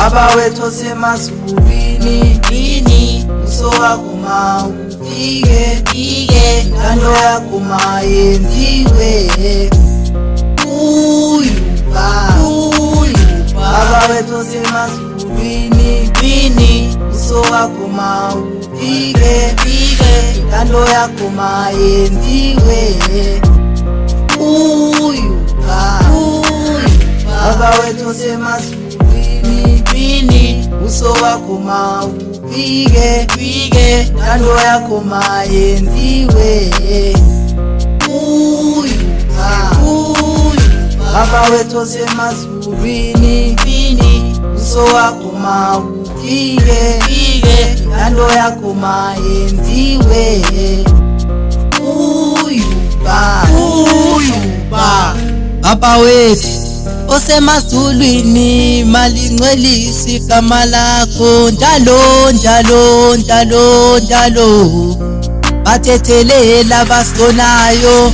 Baba wethu osemazulwini, uso wakho mawufike, intando yakho mayenziwe. Baba wethu osemazulwini, uso wakho mawufike, intando yakho mayenziwe. Baba wethu osemazulwini, uso wakho mawufike, intando yakho mayenziwe. Baba wethu osemazulwini, uso wakho mawufike, intando yakho mayenziwe. Baba wethu osemazulwini, malingcwelise igama lakho njalo njalo njalo njalo. Bathethelela abasonayo,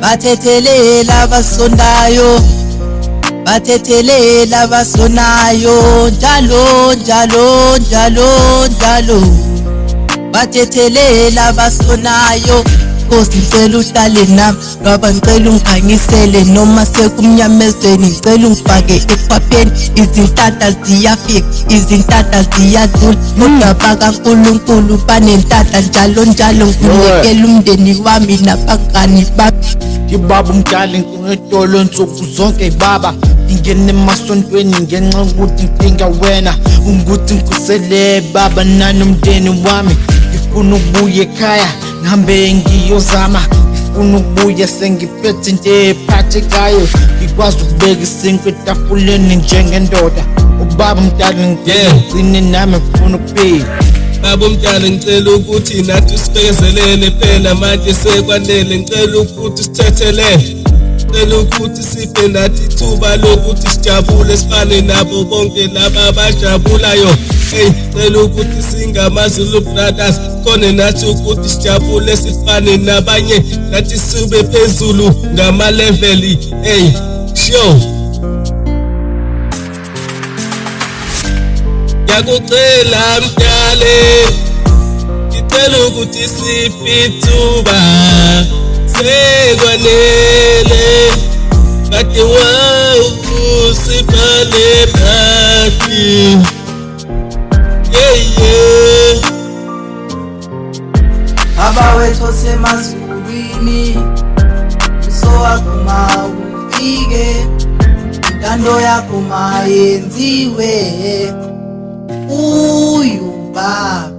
bathethelela abasonayo, bathethelela abasonayo njalo njalo njalo njalo. Bathethelela abasonayo. Nkosi ngicela uhlale nami, ngoba ngicela ungikhangisele noma sekumnyamezweni. Ngicela ungifake ekhwapheni, izinhlahla ziyafika, izinhlahla ziyadlula. Kodwa bakaNkulunkulu banenhlahla njalo njalo. Nginikela umndeni wami nabangani bami. Ngibaba umdala nginetolo nsuku zonke baba, ngingena emasontweni ngenxa ukuthi ngidinga wena. Ukuthi ngikusele baba nanomndeni wami, ngifuna ukubuya ekhaya ngihambe ngiyozama. Ngifuna ukubuya sengiphethe into ephathekayo, ngikwazi ukubeka isinkwa etafuleni njengendoda. Ubaba umdala ngigcine nami ngifuna ukuphila. Baba umdala ngicela ukuthi nathi sibekezelele phela, manje sekwanele. Ngicela ukuthi sithethelele, ngicela ukuthi siphe nathi ithuba lokuthi sijabule sifane nabo bonke laba abajabulayo. Ngicela ukuthi singamaZulu brothers khona nathi ukuthi sijabule sifane nabanye, nathi sibe phezulu ngamaleveli. Sure. Ngiyakucela mdale, ngicela ukuthi siphe ithuba, sekwanele. Kade wawusibhale phakathi. Baba wethu osemazulwini, uso wakho mawufike, intando yakho mayenziwe. Baba